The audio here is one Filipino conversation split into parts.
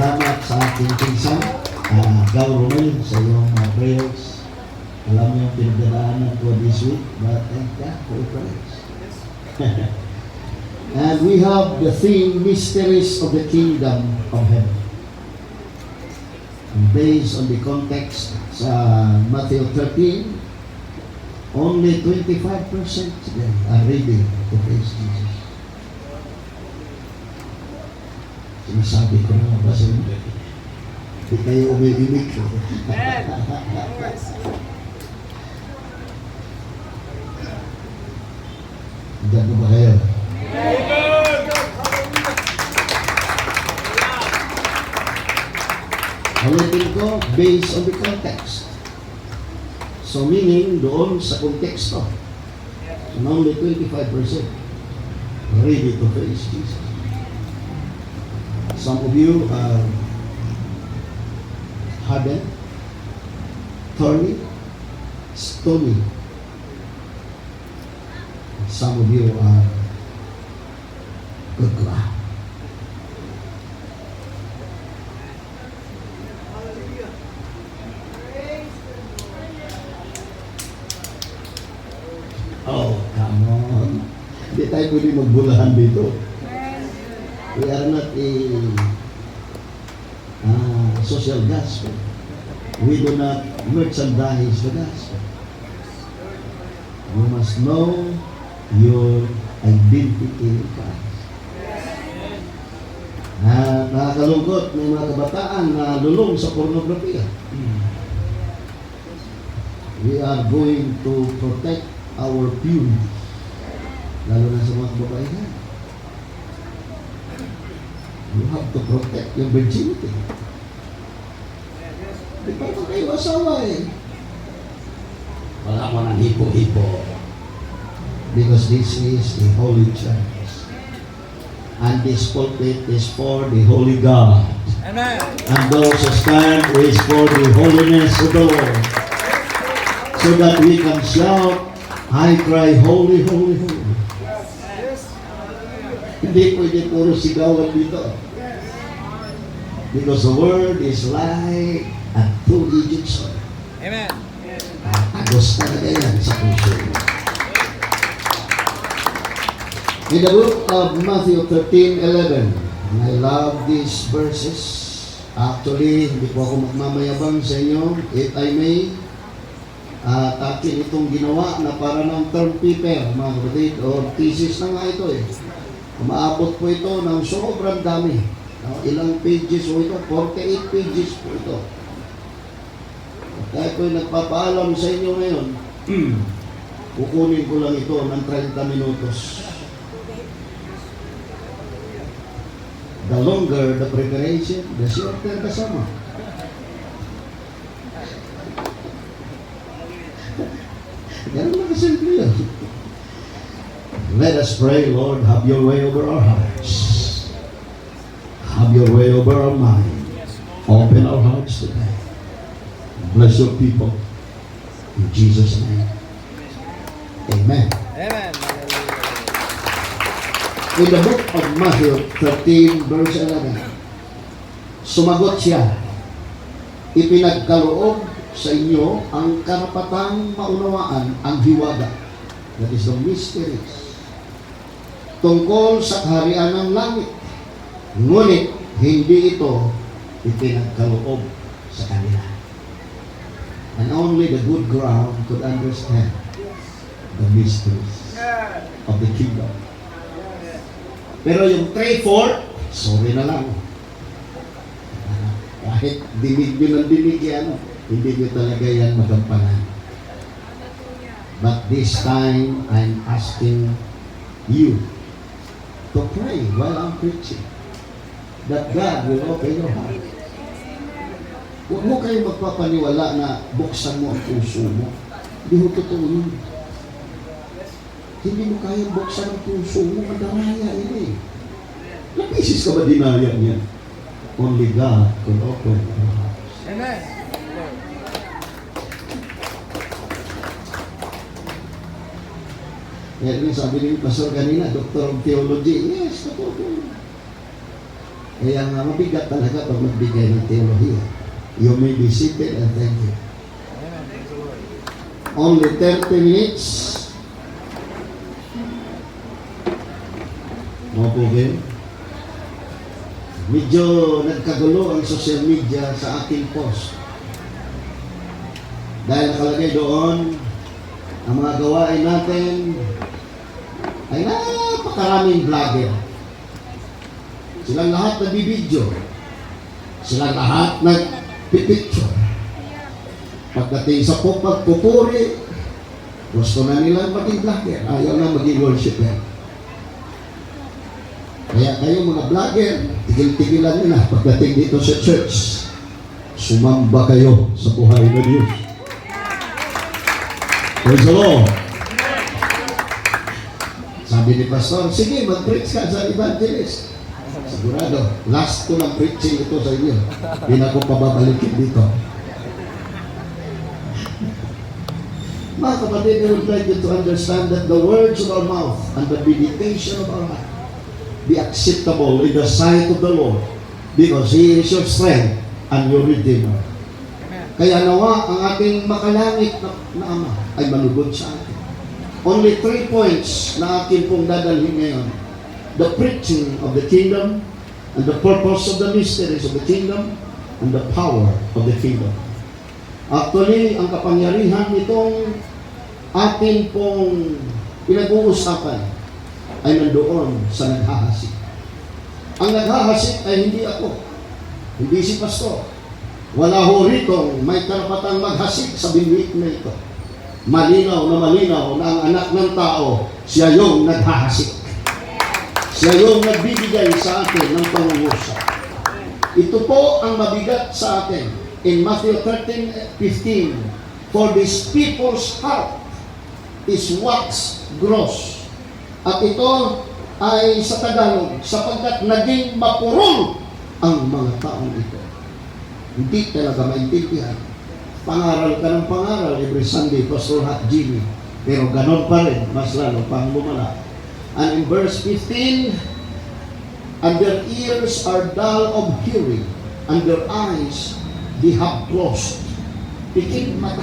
salamat sa aking pinsan, Gao Romel, sa iyong prayers. Alam mo yung pinagdadaanan ko this week, but thank God for prayers. And we have the theme, Mysteries of the Kingdom of Heaven. And based on the context sa Matthew 13, only 25% today are ready to face Jesus. Sinasabi ko na ba sa inyo? Hindi kayo umiimik. Diyan na ba kayo? Ulitin ko, based on the context. So meaning, doon sa konteksto, and only 25% ready to face Jesus. Some of you are hardened, thorny, stony. Some of you are good ground. Oh, come on. Hindi tayo pwede magbulahan dito. We are not a social gospel. We do not merchandise the gospel. You must know your identity in Christ. Nakakalungkot ng mga kabataan na lulong sa pornografiya. We are going to protect our purity, lalo na sa mga kababaihan. You have to protect your virginity. Di ba ito kayo asawa eh? Wala mo ng hipo-hipo. Because this is a holy church. And this pulpit is for the holy God. Amen. And those who stand is for the holiness of the Lord. So that we can shout, I cry, holy, holy, holy. Hindi pwede puro sigawan dito. Because the word is like a two-edged sword. Amen. Agos talaga yan sa puso. In the book of Matthew 13:11, and I love these verses. Actually, hindi po ako magmamayabang sa inyo. If I may, akin itong ginawa na para ng term paper, mga kapatid, o thesis na nga ito eh. Umaabot po ito ng sobrang dami. Ilang pages po ito? 48 pages po ito. Kaya po nagpapaalam sa inyo ngayon, kukunin ko lang ito ng 30 minutos. The longer the preparation, the shorter the summer. Ganun lang kasimple yun. Let us pray, Lord, have your way over our hearts. Have your way over our mind. Open our hearts today. Bless your people. In Jesus' name. Amen. Amen. In the book of Matthew 13, verse 11, sumagot siya, ipinagkaloob sa inyo ang karapatang maunawaan ang hiwaga, that is the mysteries, tungkol sa kaharian ng langit. Ngunit hindi ito ipinagkaloob sa kanila. And only the good ground could understand the mysteries of the kingdom. Pero yung 3/4, sorry na lang. Kahit dinig nyo ng dinig yan, hindi nyo talaga yan magampanan. But this time, I'm asking you to pray while I'm preaching, that God will open your heart. Huwag mo kayo magpapaniwala na buksan mo ang puso mo. Hindi mo totoo yun. Hindi mo kayang buksan ang puso mo, madaraya yun eh. Napisis ka ba dinaya niya? Only God can open your heart. Amen. Kaya sabi ni Pastor kanina, Doctor of Theology, yes, totoo. Kaya nga mabigat talaga pag magbigay ng teolohiya. You may be seated and thank you. Only 30 minutes. Mga po kayo. Medyo nagkagulo ang social media sa aking post. Dahil nakalagay doon, ang mga gawain natin ay napakaraming vlogger. Silang lahat nagbibideo. Silang lahat nagpipicture. Pagdating sa pagpupuri, gusto na nilang maging vlogger. Ayaw na maging worshiper. Kaya kayo mga vlogger, tigil-tigilan nyo na pagdating dito sa church. Sumamba kayo sa buhay na Diyos. Praise the Lord. Sabi ni Pastor, sige, mag-preach ka sa evangelist. Sigurado, last ko ng preaching ito sa inyo. Hindi na ko pababalikin dito. Mga kapatid, I would like you to understand that the words of our mouth and the meditation of our heart be acceptable in the sight of the Lord, because He is your strength and your Redeemer. Kaya nawa ang ating makalangit na Ama ay malugod sa atin. Only 3 points na akin pong dadalhin ngayon. The preaching of the kingdom, and the purpose of the mysteries of the kingdom, and the power of the kingdom. Actually, ang kapangyarihan nitong atin pong pinag-uusapan ay nandoon sa naghahasik. Ang naghahasik ay hindi ako, hindi si pastor. Wala ho rito may karapatang maghasik sa binwik na ito. Malinaw na ang anak ng tao, siya yung naghahasik. Siya yung nagbibigay sa atin ng pangungusap. Ito po ang mabigat sa atin. In Matthew 13:15, for this people's heart is wax gross. At ito ay sa Tagalog, sapagkat naging mapurol ang mga taong ito. Hindi talaga maintindihan. Pangaral ka ng pangaral every Sunday, Pastor Hat Jimmy. Pero ganon pa rin, mas lalo pang lumala. And in verse 15, and their ears are dull of hearing, and their eyes they have closed. Pikit mata.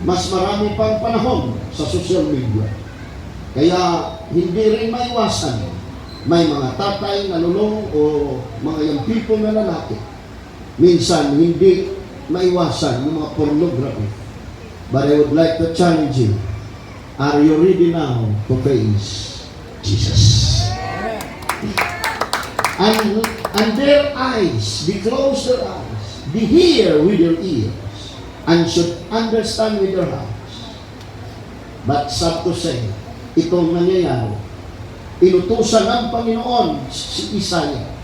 Mas marami pang panahon sa social media. Kaya hindi rin maiwasan. May mga tatay na lulong o mga young people na lalaki. Minsan hindi maiwasan yung mga pornography. But I would like to challenge you. Are you ready now to face Jesus? And their eyes, they close their eyes, they hear with their ears, and should understand with their hearts. But sad to say, itong nangyayari, inutusan ng Panginoon si Isaiah.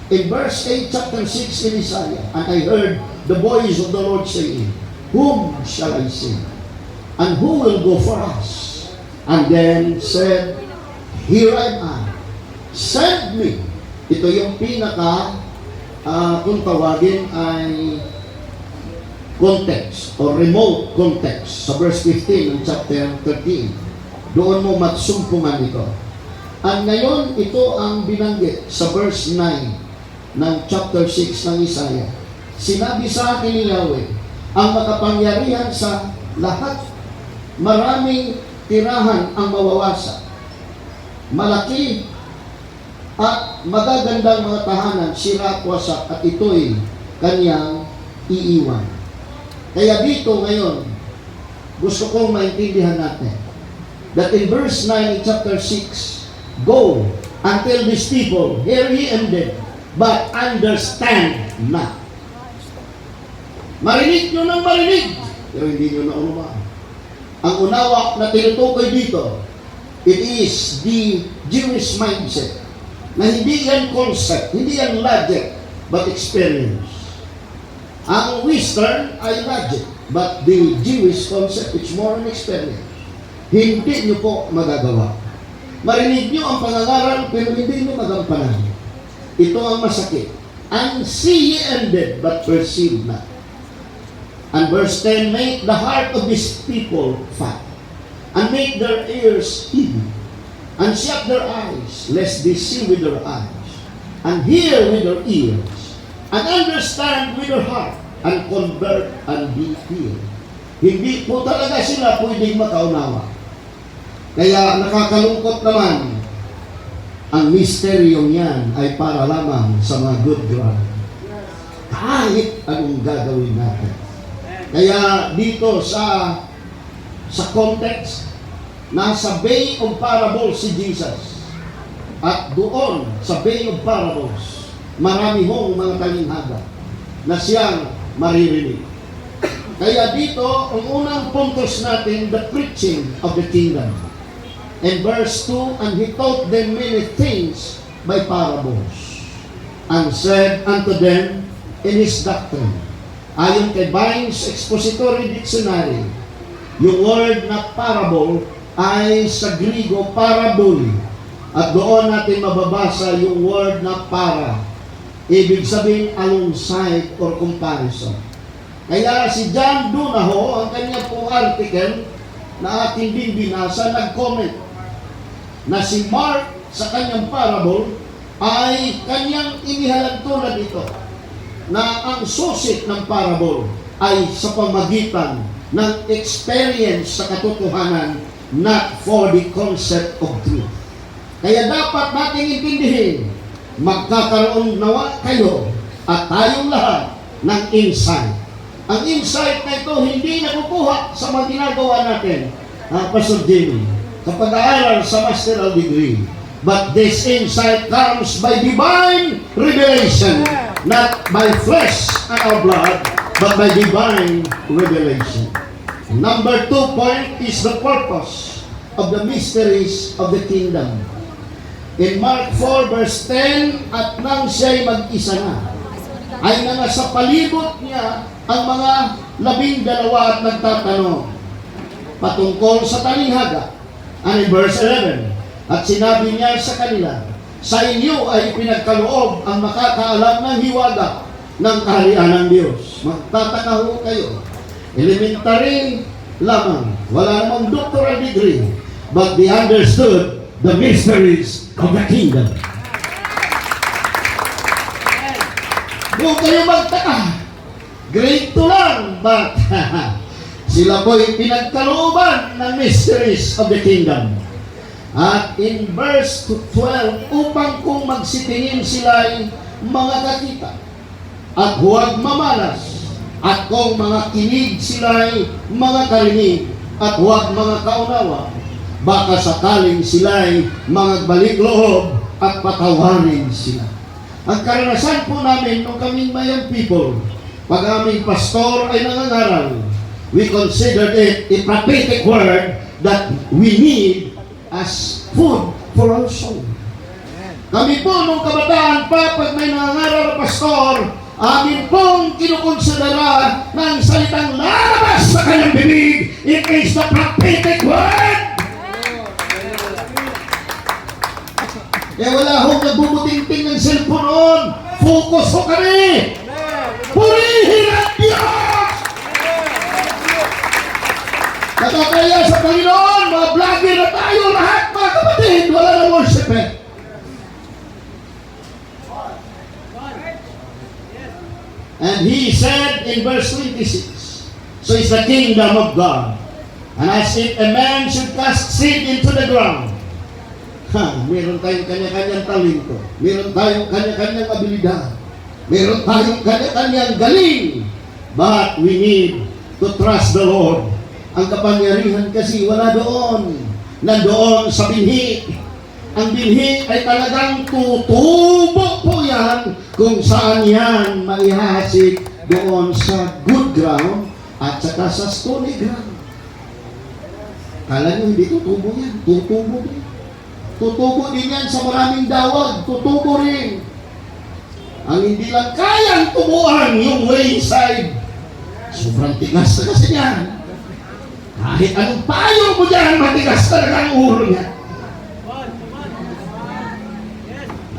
In verse 8, chapter 6 in Isaiah, and I heard the voice of the Lord saying, whom shall I send? And who will go for us? And then said, here am I, send me. Ito yung pinaka, kung tawagin ay context or remote context sa verse 15 ng chapter 13. Doon mo matsumpungan ito. At ngayon, ito ang binanggit sa verse 9 ng chapter 6 ng Isaiah. Sinabi sa akin ni Yahweh, ang makapangyarihan sa lahat, maraming tirahan ang mawawasak. Malaki at magagandang mga tahanan, sira at wasak, at ito'y kanyang iiwan. Kaya dito ngayon, gusto kong maintindihan natin that in verse 9 in chapter 6, go and tell these people, hear ye and dead, but understand not. Marinig nyo ng marinig, pero hindi nyo na unawa. Ang unawa na tinutukoy dito, it is the Jewish mindset, na hindi yan concept, hindi yan logic, but experience. Ang Western ay logic, but the Jewish concept, it's more an experience. Hindi nyo po magagawa. Marinig nyo ang pangangaral, pero hindi nyo magampanan. Ito ang masakit. And see ye ended, but perceive not. And verse 10, make the heart of these people fat, and make their ears heavy, and shut their eyes, lest they see with their eyes, and hear with your ears, and understand with your heart, and convert and be healed. Hindi po talaga sila pwedeng makaunawa. Kaya nakakalungkot naman, ang misteryong yan ay para lamang sa mga good ground. Kahit anong gagawin natin. Kaya dito sa context, nasa Bay of Parables si Jesus. At doon sa Bay of Parables, marami hong mga talinhaga na siyang maririnig. Kaya dito, ang unang puntos natin, the preaching of the kingdom. In verse 2, and he taught them many things by parables, and said unto them in his doctrine. Ayon kay Vine's Expository Dictionary, yung word na parable ay sa Griego parabole. At doon natin mababasa yung word na para. Ibig sabihin alongside or comparison. Kaya si John Dunaho, ang kanya pong article na ating din binasa, nag-comment na si Mark sa kanyang parable ay kanyang inihalag tulad ito na ang susit ng parable ay sa pamagitan ng experience sa katotohanan, not for the concept of truth. Kaya dapat nating intindihin, magkakaroon nawa kayo at tayong lahat ng insight. Ang insight na ito hindi nakukuha sa mga ginagawa natin, Pastor Jamie, sa pag-aaral sa masteral degree. But this insight comes by divine revelation, not by flesh and our blood, but by divine revelation. Number 2 point is the purpose of the mysteries of the kingdom. In Mark 4 verse 10, at nang siya'y mag-isa na, ay nasa palibot niya ang mga 12 at nagtatanong patungkol sa talinghaga. And in verse 11, at sinabi niya sa kanila, sa inyo ay pinagkaloob ang makakaalam ng hiwaga ng kaharian ng Diyos. Magtataka ho kayo. Elementary lamang. Wala namang doctoral degree. But they understood the mysteries of the kingdom. Doon kayo magtaka. Grade 2 lang, but sila po'y pinagkalooban ng mysteries of the kingdom. At in verse 12, upang kung magsitingin sila'y mga kakita at huwag mamalas, at kung mga kinig sila'y mga karinig at huwag mga kaunawa, baka sakaling sila'y mga balik loob at patawarin sila. Ang karanasan po namin nung kaming mayan people, pag aming pastor ay nangangaral, we considered it a prophetic word that we need as food for our soul. Kami po nung kabataan pa, pag may nangangaral na pastor, amin pong kinukonsidera ng salitang lalabas sa kanyang bibig, it is the prophetic word. Kaya wala hong nagbubuting-ting ng cellphone noon. Focus ho kami. Purihin ang Diyos! Nakakaya sa Panginoon, mga vlogger na tayo lahat, mga kapatid, wala na worship eh. And he said in verse 26, so is the kingdom of God. And as if a man should cast seed into the ground, meron tayong kanya-kanyang talento, meron tayong kanya-kanyang abilidad, meron tayong kanya-kanyang galing, but we need to trust the Lord. Ang kapangyarihan kasi wala doon, nandoon sa binhi. Ang binhi ay talagang tutubo po yan kung saan yan maihasik doon sa good ground at saka sa stony ground. Kala nyo hindi tutubo yan, tutubo din. Tutubo din yan sa maraming dawag, tutubo rin. Ang hindi lang kayang tubuan yung wayside, sobrang tigas na kasi yan. Kahit anong payo mo dyan, matigas talaga ang ulo niya.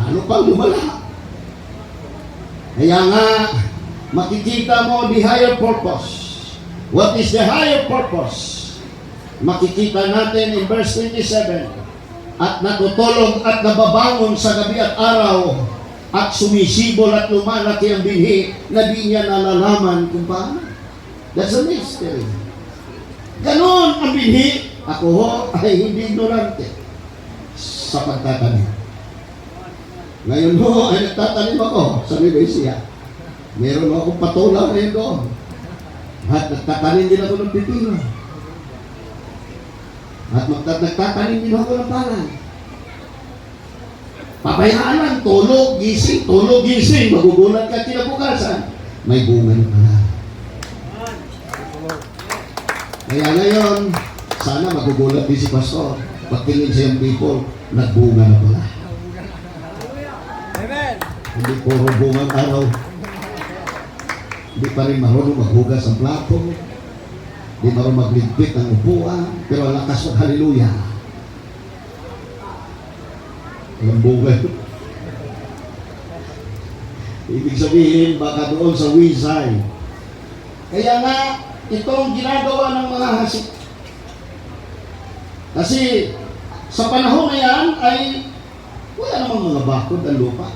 Ano pang lumala? Kaya nga, makikita mo the higher purpose. What is the higher purpose? Makikita natin in verse 27, at natutulog at nababangon sa gabi at araw, at sumisibol at lumalaki ang binhi na di niya nalalaman kung paano. That's a mystery. Ganon ang binhi. Ako ho ay hindi ignorante sa pagtatanim. Ngayon ho ay nagtatanim ako sa Nubesia. Meron akong patola ngayon doon. At nagtatanim din ako ng pipino. At nagtatanim din ako ng palay. Pabayaan lang, tulog, gising, magugulat ka kinabukasan. May bunga na pala. Kaya ngayon, sana magugulat din si Pastor. Pagtingin sa yung people, nagbunga na pala. Amen. Hindi puro bungang araw. Hindi pa rin marunong maghugas ang plato. Hindi marunong magligpit ng upuan. Pero ang lakas ng hallelujah. Walang bunga. Ibig sabihin, baka doon sa wisay. Kaya nga, itong ginagawa ng mga hasik. Kasi sa panahon na yan ay wala namang mga bakod ang lupa.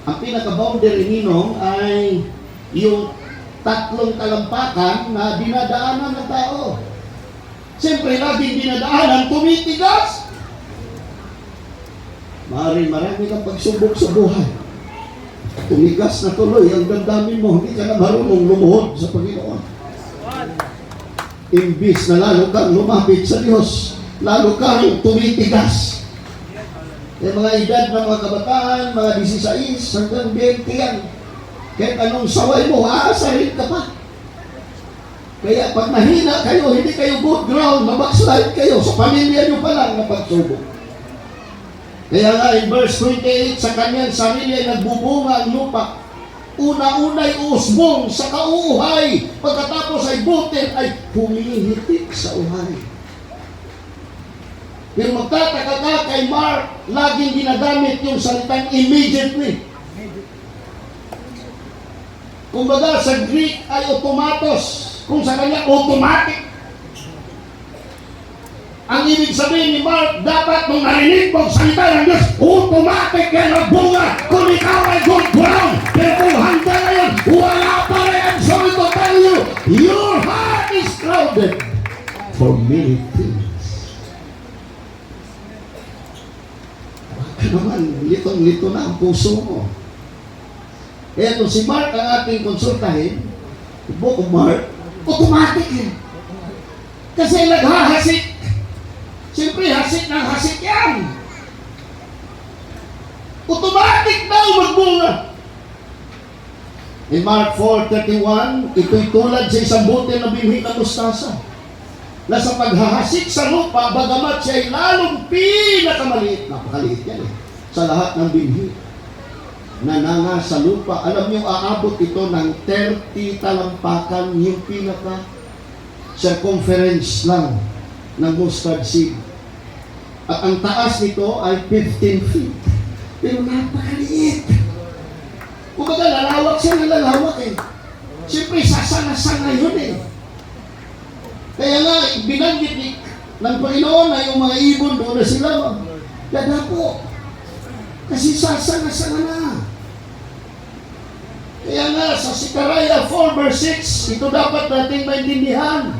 Ang pinaka-boundary ninong ay yung 3 talampakan na dinadaanan ng tao. Siyempre, laging dinadaanan, tumitigas. Marami kang pagsubok sa buhay. Tumigas na tuloy ang damdamin mo, hindi ka na marunong lumuhod sa Panginoon. Imbis na lalo kang lumapit sa Diyos, lalo kang tumitigas. Yung mga edad ng mga kabataan, mga 16 hanggang 20 yan. Kahit anong saway mo, aasahin ka pa. Kaya pag mahina kayo, hindi kayo good ground, mabackslide kayo. Sa pamilya nyo pa lang na pagsubok. Kaya nga in verse 28, sa kanyang sarili ay nagbubunga ang lupa. Una-una'y usbong sa kauuhay. Pagkatapos ay butil ay humihitik sa uhay. Pero magtataka ka kay Mark, laging ginagamit yung salitang immediately. Kumbaga sa Greek ay automatos. Kung sa kanya, automatic. Ang ibig sabihin ni Mark, dapat nung narinig mo salita ng Diyos, automatic yan ang bunga kung ikaw ay good ground. Pero kung handa na yan, wala pa rin. I'm sorry to tell you, your heart is crowded for many things. Baka naman, litong-lito na ang puso mo. Eto si Mark ang ating konsultahin, book of Mark, automatic eh. Kasi naghahasik. Siyempre, hasik ng hasik yan. Automatic daw magbunga. In Mark 4:31, ito'y tulad sa isang butil na binhi na mustasa na sa paghahasik sa lupa, bagamat siya ay lalong pinakamaliit. Napakaliit yan eh. Sa lahat ng binhi na nanga sa lupa. Alam niyo, aabot ito ng 30 talampakan yung pinaka circumference lang ng mustard seed. At ang taas nito ay 15 feet. Pero napakaliit. Kumbaga, lalawak siya na lalawak eh. Siyempre, sasanga-sanga yun eh. Kaya nga, binanggit ng Panginoon na yung mga ibon doon na sila dadapo. Kasi sasanga-sanga na. Kaya nga, sa Zechariah 4 verse 6, ito dapat nating maintindihan.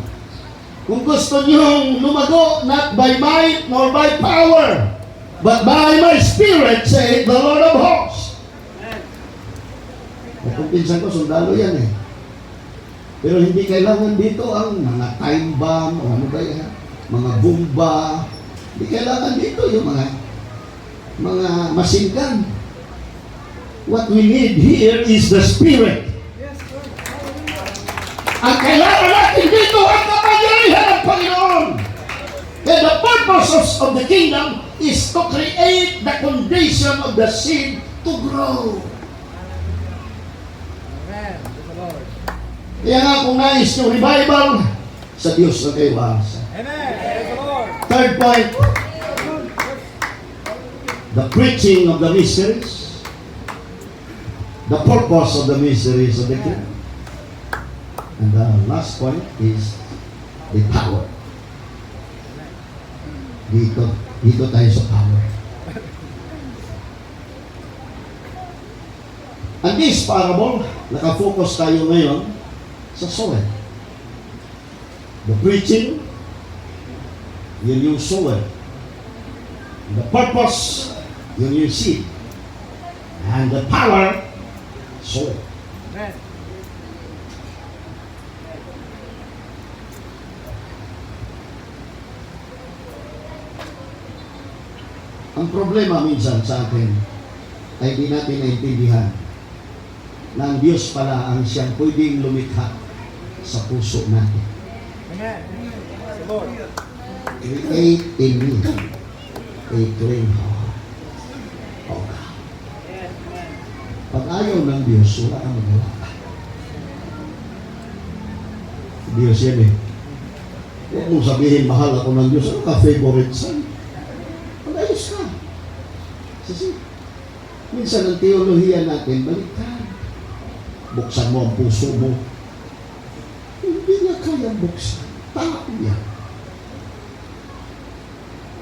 Kung gusto niyong lumago, not by might nor by power, but by my spirit, saith the Lord of hosts. At kung pinsan ko, sundalo yan eh. Pero hindi kailangan dito ang mga time bomb, o ano ba yan, mga bomba. Hindi kailangan dito yung mga machine gun. What we need here is the spirit. Ang kailangan natin dito ang kapangyarihan ng Panginoon. And the purpose of the kingdom is to create the condition of the seed to grow. Amen. Praise the Lord. Kaya nga kung nais yung revival, sa Diyos na kayo aasa. Amen. Praise the Lord. Third point, the preaching of the mysteries, the purpose of the mysteries of the kingdom. And the last point is the power. Dito tayo sa power. And this parable, nakafocus tayo ngayon sa sower. The preaching, yun yung sower. The purpose, yun yung seed. And the power, sower. Amen. Ang problema minsan sa atin ay di natin naintindihan na ang Diyos pala ang siyang pwedeng lumikha sa puso natin. Amen. Praise the Lord. Create in me a clean heart. O God. Pag ayaw ng Diyos, wala kang magawa. Diyos yan eh. Huwag mong sabihin, mahal ako ng Diyos. Ano ka favorite son? Mag-ayos ka. Kasi, minsan ang teolohiya natin, baliktad. Buksan mo ang puso mo. Hindi niya kayang buksan. Tao yan.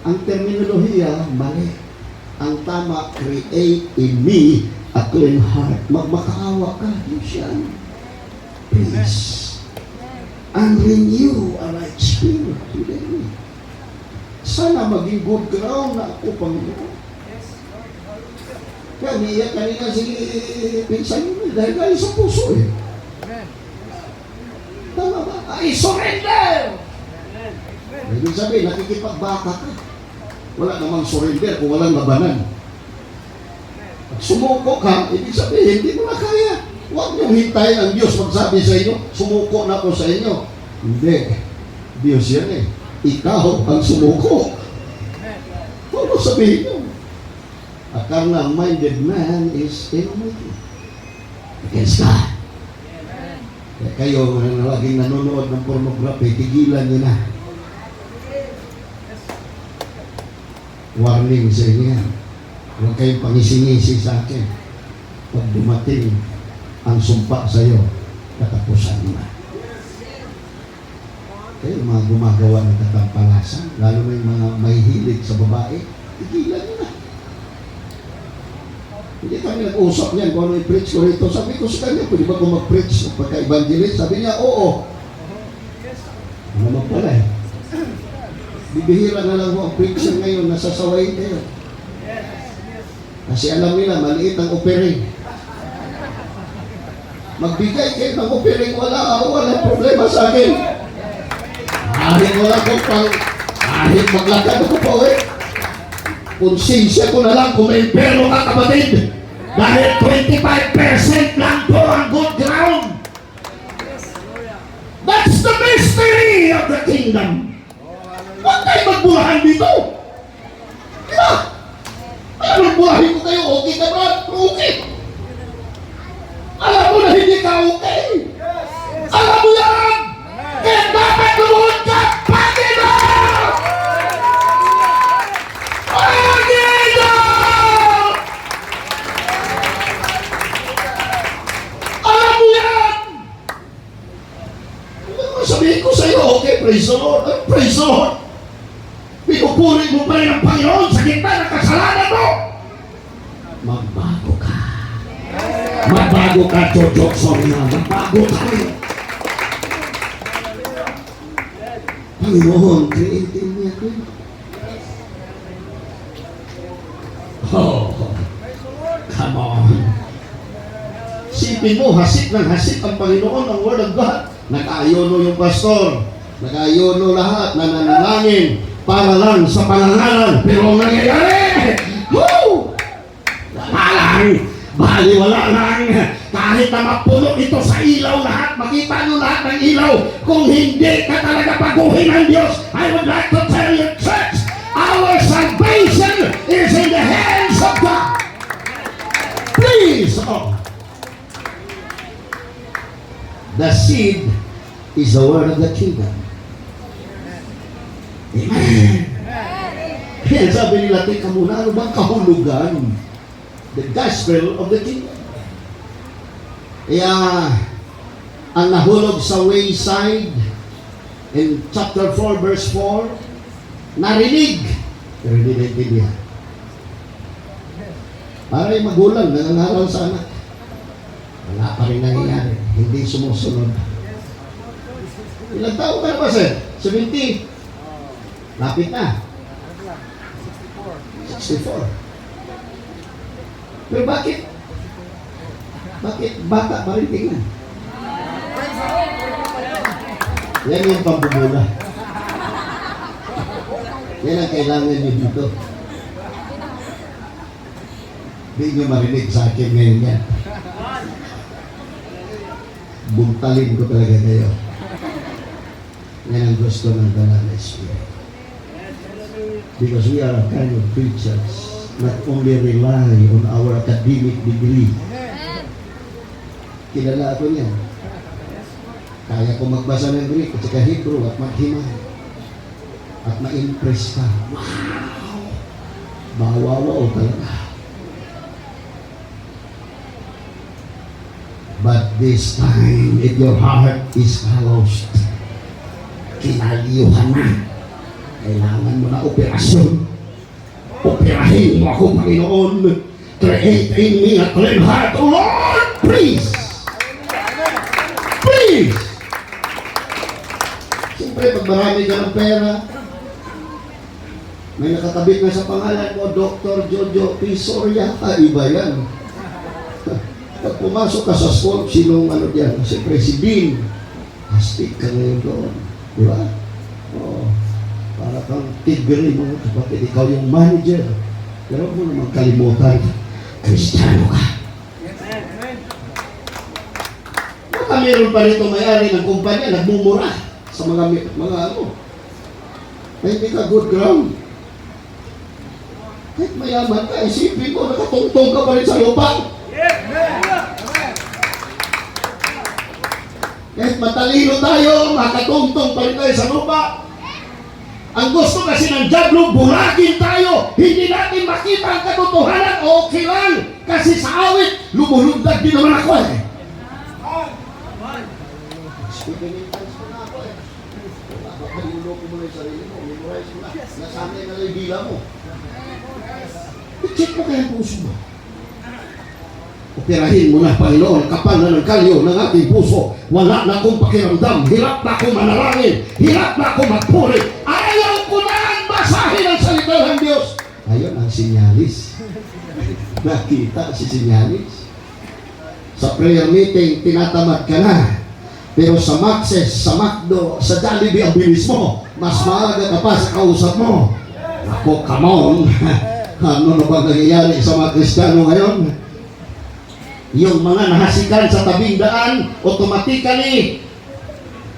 Ang terminolohiya, mali. Ang tama, create in me a clean heart. Magmakaawa ka, Diyos yan. Please. And renew a right spirit within me. Sana maging good ground na ako, Panginoon. Kaya niya kanina si pinsan mo dahil galing sa puso eh. Amen. Tama ba? I surrender! Ibig sabihin, nakikipagbaka ka. Wala namang surrender kung walang labanan. Pag sumuko ka, ibig sabihin, hindi mo na kaya. Huwag niyong hintayin ang Diyos magsabi sa inyo, sumuko na ako sa inyo. Hindi. Diyos yan eh. Ikaw ang sumuko. Ano sabihin niyo? A carnal-minded man is enmity against God. Kaya kayo na laging nanonood ng pornography, tigilan niyo na. Warning sa inyo yan. Huwag kayong pangisingisi sa akin. Pag dumating ang sumpa sa iyo, katapusan mo na. Kaya yung mga gumagawa ng katampalasan, lalo na yung mga mahihilig sa babae, tigilan nyo na. Hindi kami nag-usap niyan kung ano i-preach ko rito. Sabi ko sa kanya, pwede ba kung mag-preach ng pagka-evangelist? Sabi niya, oo. Ano naman pala eh. Bibihira na lang mo ang preacher ngayon, nasasaway kayo. Kasi alam nila, maliit ang offering. Magbigay kayo ng offering, wala problema sa akin. Kahit wala ko pang, kahit maglakad ako pa konsensya ko na lang kung may impero ka kapatid. Dahil 25% lang po ang good ground. That's the mystery of the kingdom. Huwag kayo magbulahan dito. Diba? Anong bulahin ko kayo? Okay ka ba? Okay. Alam mo na hindi ka okay. Alam mo yan. Kaya dapat lumuhod ka, Panginoon! Panginoon! Alam mo yan! Ano sabihin ko sa iyo, okay, praise the Lord. Praise the Lord. Pinupuri mo pa rin ang Panginoon sa gitna ng kasalanan mo. Magbago ka. Magbago ka, Jojo. Sorry na, magbago ka. Panginoon, creative niya ko. Oh, come on. Sipin mo, hasik ng hasik ang Panginoon, ang Word of God. Nag-ayuno yung pastor. Nag-ayuno lahat, nananalangin para lang sa pangangalan. Pero ang nangyayari, woo! Wala lang. Baliwala lang. Kahit na mapuno ito sa ilaw lahat, makita nyo lahat ng ilaw. Kung hindi ka talaga paguhin ng Diyos, I would like to tell you, church, our salvation is in the hands of God. Please, oh. The seed is the word of the kingdom. Amen. Kaya sabi nila, tika muna, ano bang kahulugan? The gospel of the kingdom. Kaya, ang nahulog sa wayside in chapter 4 verse 4, narinig. Pero hindi naintindihan. Para yung magulang, nangangaral sa anak. Wala pa rin nangyayari. Hindi sumusunod. Ilang taon ka na ba, sir? 70? Lapit na. 64. Pero bakit? Bakit bata pa rin tingnan? Yan yung pambubula. Yan ang kailangan nyo dito. Hindi nyo marinig sa akin ngayon yan. Buntalin ko talaga kayo. Yan ang gusto ng Banal na Spirit. Because we are a kind of preachers, not only rely on our academic degree. Kilala ako niyan. Kaya ko magbasa ng Greek at saka Hebrew at maghimay. At ma-impress ka. Wow! Mawawaw talaga. But this time, if your heart is closed, kinaliyuhan na. Kailangan mo na operasyon. Operahin mo ako, Panginoon. Create in me a clean heart, O Lord, please. Please. Siyempre, pag marami ka ng pera, may nakatabit na sa pangalan mo, Dr. Jojo P. Soria, iba yan. Pag pumasok ka sa school, sinong ano diyan? Siyempre, si Dean. Astig ka ngayon doon. Di ba? Oo. Para kang tigre mo, kapatid, ikaw yung manager. Pero huwag mo naman kalimutan, Kristiyano ka. Baka meron pa rito may-ari ng kumpanya, nagmumura sa mga ano. Ay, hindi ka good ground. Kahit mayaman ka, isipin ko, nakatungtong ka pa rin sa lupa. Kahit matalino tayo, makatungtong pa rin tayo sa lupa. Ang gusto kasi ng diablo, buragin tayo. Hindi natin makita ang katotohanan. Okay lang. Kasi sa awit, lumulundag din naman ako eh. Speaking in tongues ko na ako eh. Pakaliloko mo na yung sarili mo. Memorize mo na. Nasanay na lang yung dila mo. I-check mo kaya ang puso mo. Operahin mo na, Panginoon, kapal na ng kalyo ng ating puso. Wala na akong pakiramdam. Hirap na akong manalangin. Hirap na akong magpuri. Ayaw ko na ang basahin ang salita ng Diyos. Ayun ang sinyalis. Nakita si sinyalis. Sa prayer meeting, tinatamad ka na. Pero sa Maxes, sa McDo, sa Jollibee, ang bilis mo. Mas maaga ka pa sa kausap mo. Ako, come on. Ano na bang nangyayari sa mga Kristiyano ngayon? Yung mga nahasikan sa tabing daan, automatically,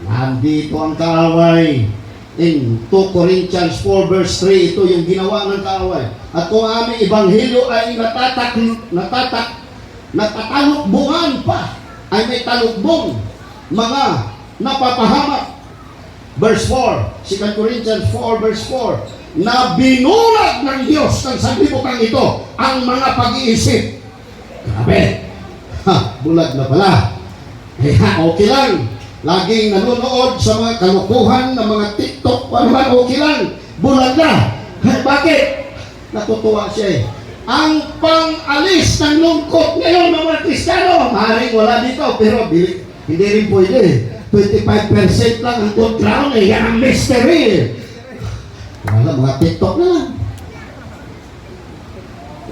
nandito ang kaaway. In 2 Corinthians 4 verse 3, ito yung ginawa ng kaaway. At kung aming ebanghelyo ay natatalukbungan pa, ay may talukbong, mga napapahamak. Verse 4, 2 Corinthians 4 verse 4, na binulag ng Diyos ng sanlibutan ito ang mga pag-iisip. Grabe! Ha, bulag na pala. Okay lang. Laging nanonood sa mga kalukuhan ng mga TikTok, ano okay lang. Bulag na. Bakit? Natutuwa siya eh. Ang pang-alis ng lungkot ngayon ng mga Kristiyano, maaaring wala dito, pero hindi rin pwede. 25% lang ang good ground eh. Yan ang mystery. Wala, mga TikTok na lang.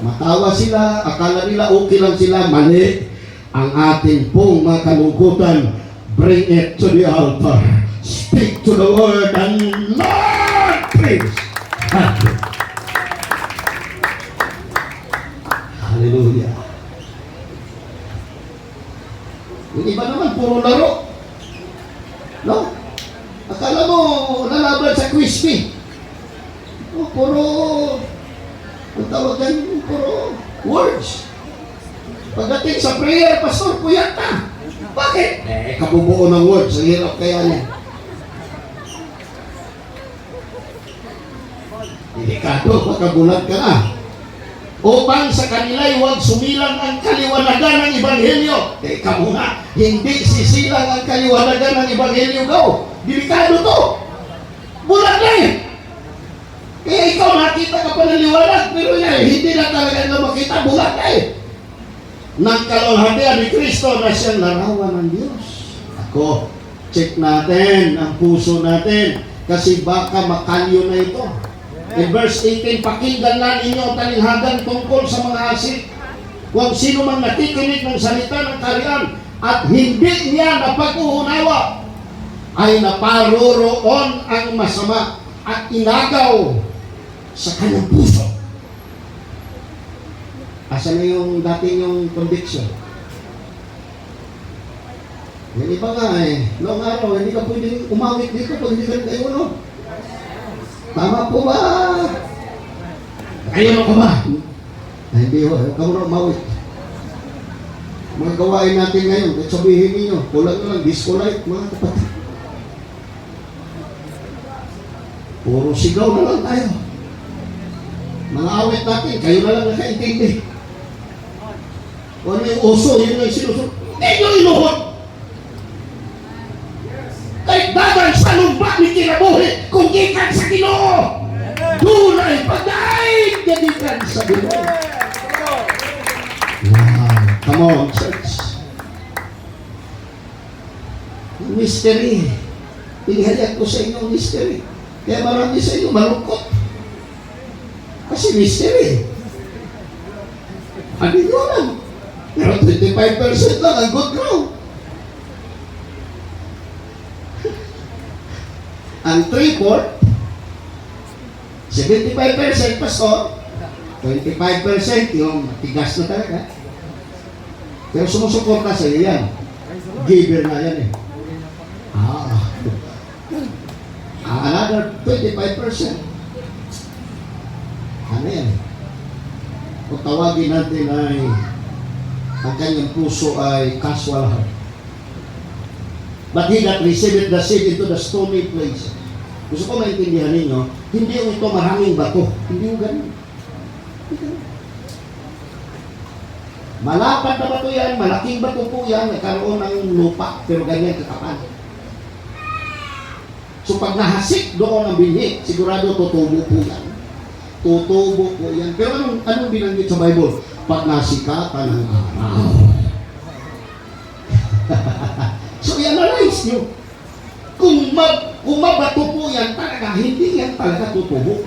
Matawa sila, akala nila okay lang sila, mali. Ang ating pong mga kalungkutan, bring it to the altar. Speak to the word and Lord, please. Hallelujah. Yung iba naman, puro laro. No? Akala mo, lalaban sa crispy. Puro, ang tawag yan, puro words. Pagdating sa prayer, pastor, puyat na. Bakit? Kabubuo ng words. Ang hirap kaya niya. Delikado, makabulag ka na. Upang sa kanila'y huwag sumilang ang kaliwanagan ng Ebanghelyo. Teka muna, hindi sisilang ang kaliwanagan ng Ebanghelyo daw. Delikado to. Bulag na eh. Kaya ikaw nakita ka pa ng liwanag, pero yan, hindi na talaga na makita, bulag na eh. ng kalwalhatian ni Kristo na siyang larawan ng Diyos. Ako, check natin ang puso natin kasi baka makalyo na ito. In verse 18, pakinggan na ninyo ang talinghagan tungkol sa mga asik. Kung sino man nakikinig ng salita ng kaharian at hindi niya napag-uunawa, ay naparoroon ang masama at inagaw sa kanyang puso. Asa na yung dating yung conviction? Yung iba nga noong araw, hindi ka pwedeng umawit dito pag hindi ka kayo, no? Tama po ba? Kayo ka ba? Ay, hindi ho, huwag ka muna umawit. Mga gawain natin ngayon, kahit sabihin ninyo, kulang na lang, disco light, mga kapatid. Puro sigaw na lang tayo. Mga awit natin, kayo na lang nakaintindi. Kung ano yung uso, yun yung sinusunod. Hindi nyo inuhod! Kahit dadan sa lumba ni kinabuhi, kung gikan sa Ginoo, doon ay pagdaig gadikan sa Ginoo. Wow! Come on, church. Mystery. Pinihalian ko sa inyo ang mystery. Kaya marami sa inyo malungkot. Kasi mystery. Ano nyo lang? Pero 25% lang ang good ground. Ang 3/4, 75% pastor, 25% yung tigas na talaga. Pero sumusuporta sa iyo yan. Giver na yan eh. Another 25%. Ano yan eh? Kung tawagin natin ay ang kanyang puso ay casual heart. But he that received the seed into the stony place. Gusto ko maintindihan ninyo, hindi yung ito maraming bato. Hindi yung ganun. Malapad na bato yan, malaking bato po yan, nagkaroon ng lupa, pero ganyan kakapal. So pag nahasik doon ang binhi, sigurado tutubo po yan. Tutubo po yan. Pero anong binanggit sa Bible? Pag nasikatan ng araw. So i-analyze nyo. Kung mabato po yan talaga, hindi yan talaga tutubo.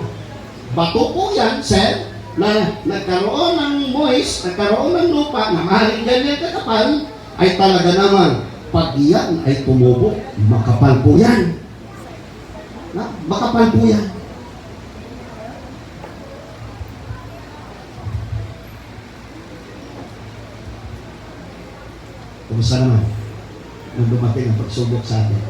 Bato po yan, sir, na nagkaroon ng moist, nagkaroon ng lupa, na maaaring ganyan kakapal, ay talaga naman, pag yan ay tumubo, makapal po yan. Na, makapal po yan. Kumusta naman? Nung dumating ang pagsubok sa atin.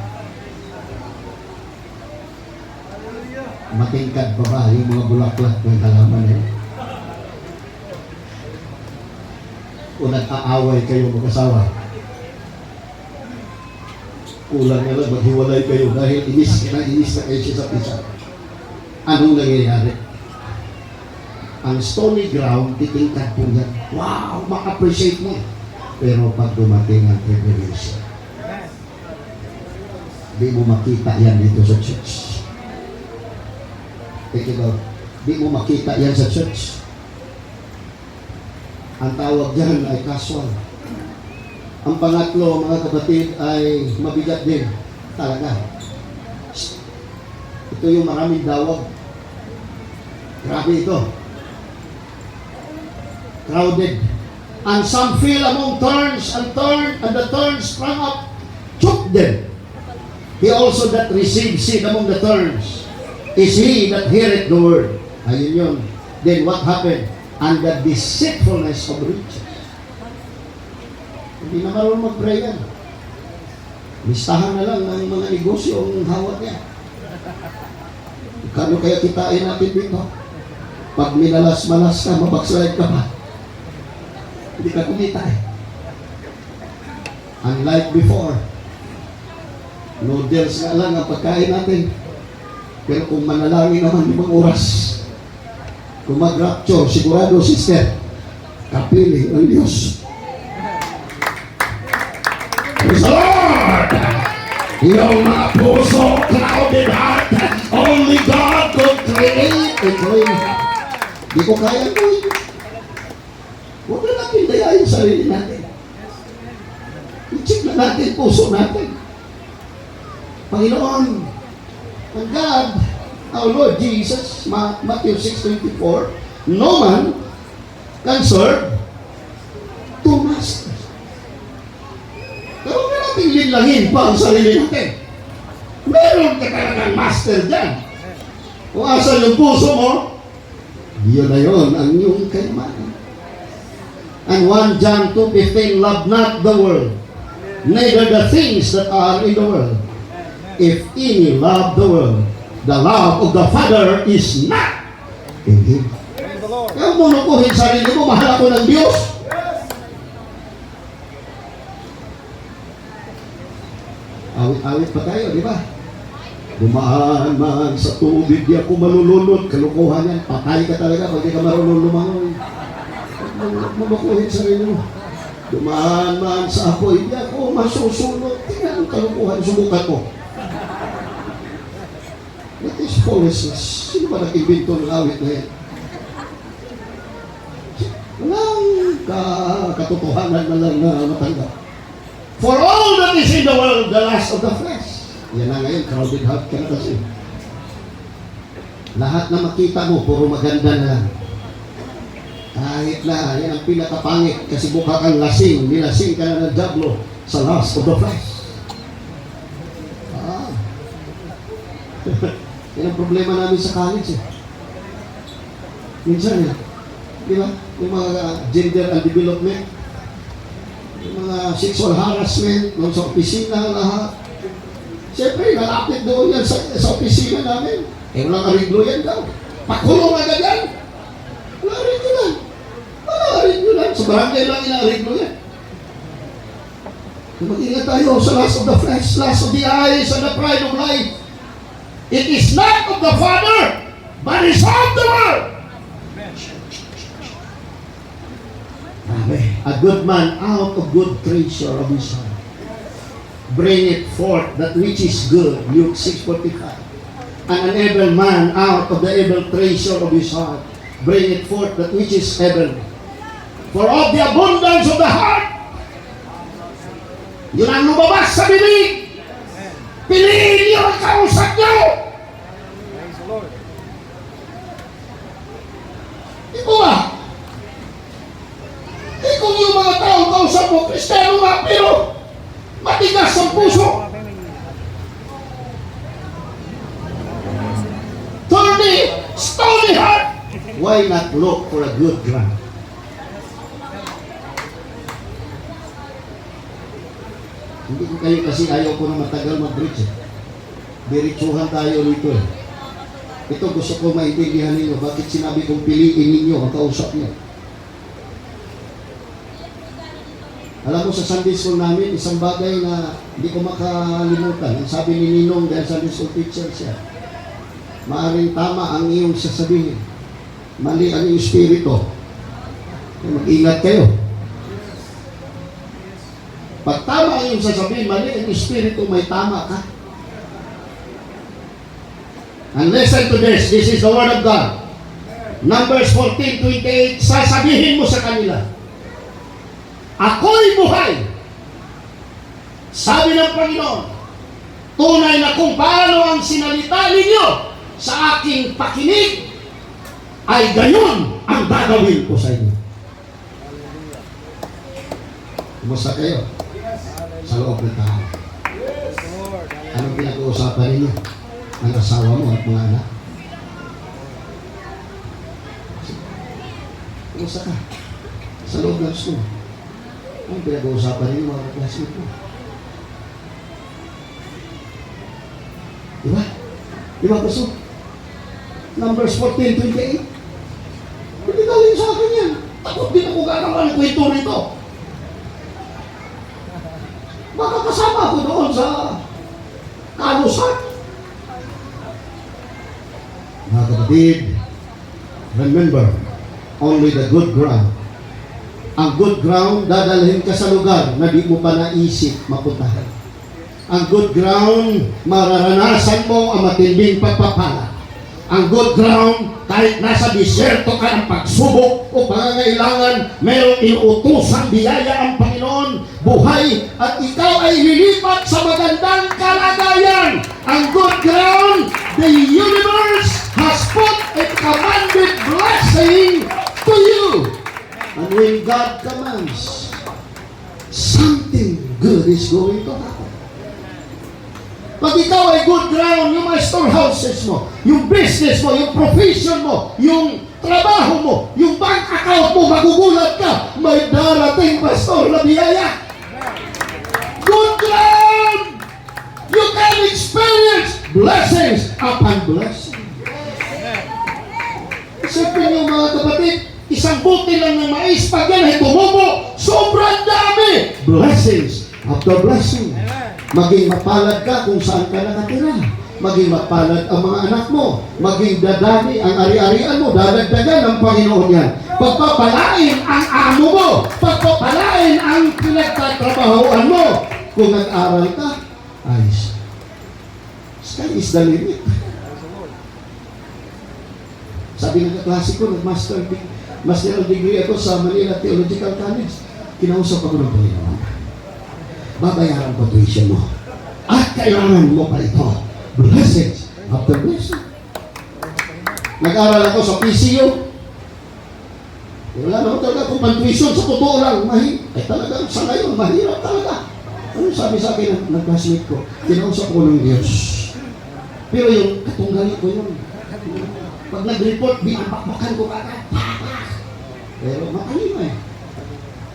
Matingkad pa ba yung mga bulaklak ng halaman eh? O nag-aaway kayo mag-asawa? Kulang na lang, maghiwalay kayo dahil inis na kayo sa pisa. Anong nangyayari? Ang stony ground, titingkad po yan. Wow! Maka-appreciate mo. Pero pag dumating ang tribulation, di mo makita yan dito sa church. Ikaw, di mo makita yan sa church. Ang tawag dyan ay casual. Ang pangatlo, mga kapatid, ay mabigat din. Talaga. Ito yung maraming dawag. Grabe ito. Crowded. And some fell among thorns, and the thorns sprang up, choked them. He also that received seed among the thorns is he that heareth the word. Ayun yun. Then what happened? And the deceitfulness of riches. Hindi na marunong mag-pray yan. Listahan na lang ng mga negosyo ang hawak niya. Kano kaya kitain natin dito? Pag minalas-malas ka, mabakslide ka pa. Hindi ka kumita eh. Unlike before, noodles nga lang ang pagkain natin. Pero kung manalangin naman limang oras, kung mag-rapture, sigurado, sister, kapili ang Diyos. Praise the Lord! Yung mga puso, crowded heart, only God could create a clean heart. Di ko kaya ko. Huwag na natin dayain yung sarili natin. I-check na natin puso natin. Panginoon, ang God, our Lord Jesus, Matthew 6:24, no man can serve two masters. Pero huwag na natin linlangin pa ang sarili natin. Meron ka talagang master dyan. Kung asan yung puso mo, yun na yun ang iyong kayamanan. And 1 John 2:15, love not the world, neither the things that are in the world. If any love the world, the love of the Father is not in him. Praise the Lord. Kaya mo lukuhin sarili mo, mahal ako ng Diyos. Awit-awit pa tayo, di ba? Dumaan man sa tubig, di ako malulunod. Kalukuhan yan, patay ka talaga pag di ka marunong lumangoy. Huwag mo lukuhin sarili mo. Dumaan man sa apoy, di ako masusunod. Tingnan ang kalukuhan, subukan mo. That is foolishness. Sino ba nag-invento ng awit na yan? Walang katotohanan na lang na matanggap. For all that is in the world, the lust of the flesh. Yan na ngayon, crowded heart ka na kasi. Lahat na makita mo, puro maganda na lang. Kahit na, yan ang pinakapangit kasi mukha kang lasing, nilasing ka na ng diablo sa lust of the flesh. Yan ang problema namin sa college eh. Minsan eh, di ba? Yung mga gender and development, yung mga sexual harassment, nung sa opisina, lahat. Siyempre, nalapit doon yan sa opisina namin. Eh, walang ariglo yan daw. Pakulong agad yan. Wala ariglo yan. Wala ariglo yan. Sa barangay lang ina-ariglo yan. Mag-ingat tayo sa lust of the flesh, lust of the eyes, and the pride of life. It is not of the Father, but is of the world. Amen. A good man out of good treasure of his heart bring it forth that which is good. Luke 6:45. And an evil man out of the evil treasure of his heart bring it forth that which is evil. For of the abundance of the heart, yun ang lumabas sa bibig. Piliin niyo ang kausap niyo. Praise the Lord. Ito ba? Kung yung mga tao kausap mo, Kristiyano nga, pero matigas ang puso. Thorny, stony heart. Why not look for a good ground? Hindi ko kayo kasi ayaw ko na matagal mag-preach eh. Diretsuhan tayo rito eh. Ito gusto ko maintindihan ninyo. Bakit sinabi kong piliin ninyo ang kausap niyo? Alam mo sa Sunday School namin, isang bagay na hindi ko makalimutan. Ang sabi ni Ninong dahil Sunday School teacher siya, maaring tama ang iyong sasabihin. Mali ang iyong spirito. Mag-ingat kayo. Pag tama ang iyong sasabihin, mali ang espiritu, may tama ka. And listen to this. This is the word of God. Numbers 14:28, sasabihin mo sa kanila, ako'y buhay. Sabi ng Panginoon, tunay na kung paano ang sinalita ninyo sa aking pakinig, ay gayon ang gagawin ko sa inyo. Kumusta kayo? Sa loob ng tao. Anong pinag-uusapan ninyo? Ang asawa mo at mga anak? Kumusta ka? Sa loob ng school. Anong pinag-uusapan ninyo mga classmate mo? Diba? Diba gusto? Numbers 14:28. Hindi galing sa akin yan. Takot din ako gagawa ng kwento rito. Baka kasama ako doon sa kalusan. Mga kapatid, remember, only the good ground. Ang good ground, dadalhin ka sa lugar na di mo pa naisip mapuntahan. Ang good ground, mararanasan mo ang matinding pagpapala. Ang good ground, kahit nasa disyerto ka ng pagsubok o pangangailangan, mayroong inuutosang biyaya ang Panginoon, buhay, at ikaw ay lilipat sa magandang kalagayan. Ang good ground, the universe has put a commanded blessing to you. And when God commands, something good is going to happen. Pag ikaw ay good ground, yung mga storehouses mo, yung business mo, yung profession mo, yung trabaho mo, yung bank account mo, magugulat ka, may darating pastor na biyaya. Good ground! You can experience blessings upon blessings. Isipin niyo mga kapatid, isang buti lang ng mais, pag yan ay tumubo, sobrang dami. Blessings after blessing. Maging mapalad ka kung saan ka nakatira. Maging mapalad ang mga anak mo. Maging dadami ang ari-arian mo. Dadagdagan ng Panginoon yan. Pagpapalain ang amo mo. Pagpapalain ang pinagtatrabahoan mo. Kung nag-aral ka, ayos. Sky is the limit. Sabi ng kaklase ko, nag-master degree ako sa Manila Theological College. Kinausap ako ng Panginoon. Babayaran ko tuition mo. At kailangan mo pa ito. Blessings after blessing. Nag-aral ako sa PCU. Wala naman talaga kung pan-tuition. Sa totoo lang, talaga sa ngayon, mahirap talaga. Ano sabi sa akin ng classmate ko? Kinausap ko ng Diyos. Pero yung katunggali ko yun. Pag nag-report, binabakbakan ko agad. Pero matalino eh.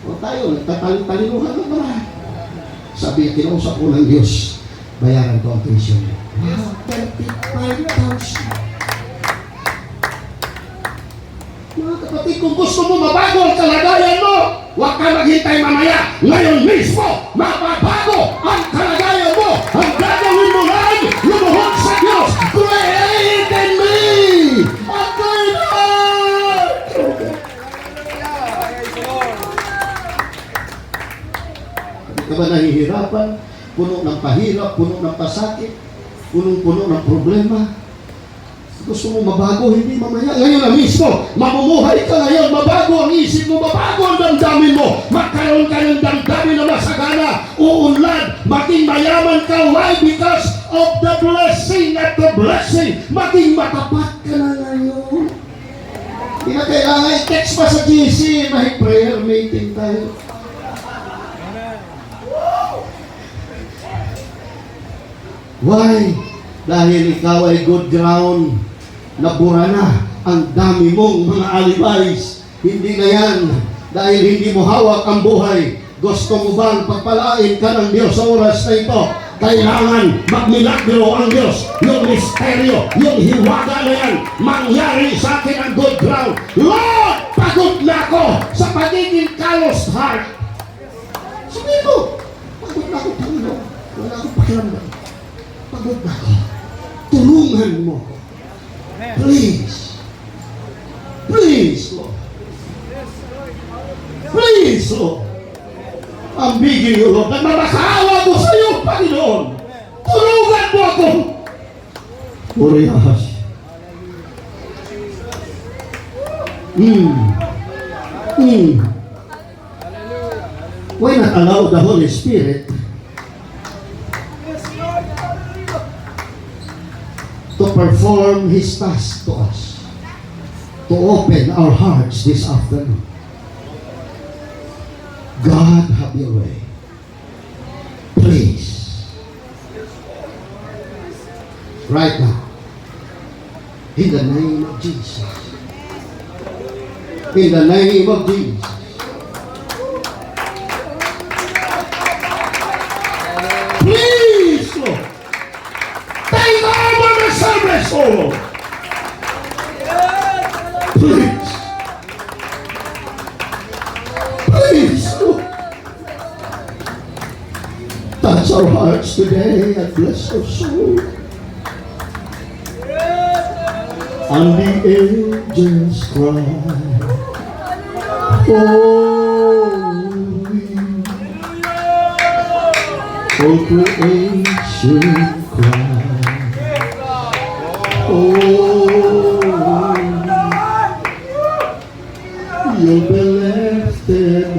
O tayo, nagtatalinuhan na naman. Sabi, kinausap ko ng Diyos, bayaran ko ang tuition. Wow, 35,000. Mga kapatid, kung gusto mo mabago ang kalagayan mo, huwag ka maghintay mamaya. Ngayon mismo, mababago ang kalagayan mo. Ang gagawin mo lang, lumuhod sa Diyos. Create in me a clean heart. Praise the Lord. Hindi ka ba nahihirapan? Puno ng pahirap, puno ng pasakit, punong-puno ng problema. Gusto mo mabago, hindi mamaya. Ngayon na mismo, mamumuhay ka ngayon, mabago ang isip mo, mabago ang damdamin mo, magkaroon ka ng damdamin na masagana, uunlad, maging mayaman ka. Why? Because of the blessing at the blessing. Maging matapat ka na ngayon. Hindi na kailangan i-text pa sa GC, may prayer meeting tayo. Why? Dahil ikaw ay good ground. Nabura na ang dami mong mga alibis. Hindi na yan. Dahil hindi mo hawak ang buhay. Gusto mo bang pagpalain ka ng Diyos sa oras na ito? Kailangan magmilagro ang Diyos. Yung misteryo, yung hiwaga na yan, mangyari sa akin ang good ground. Lord, pagod na ako sa pagiging calloused heart. Sabihin mo, pagod na ako, Panginoon. Wala akong pakiramdam. Pagod na ako. Tulungan mo ako. Please. Please, Lord. Please, Lord. I'm begging you, Lord. Nagmamakawa ko sa iyo, Panginoon. Tulungan mo ako. Uriyas. Why not allow the Holy Spirit to perform His task to us, to open our hearts this afternoon? God, have your way. Please. Right now. In the name of Jesus. In the name of Jesus. Please, Lord. Take over the service, oh Lord. Please. Please, Lord. Touch our hearts today and bless our soul. And the angels cry, holy. All creation cry, holy.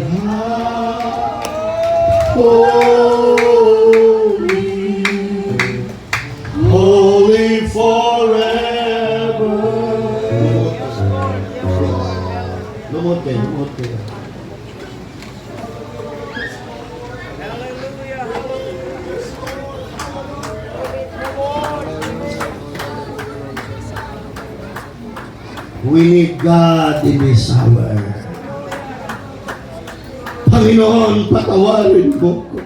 Holy, holy forever. Lumot kayo, lumot kayo. We need God in this hour. Panginoon, patawarin mo ko.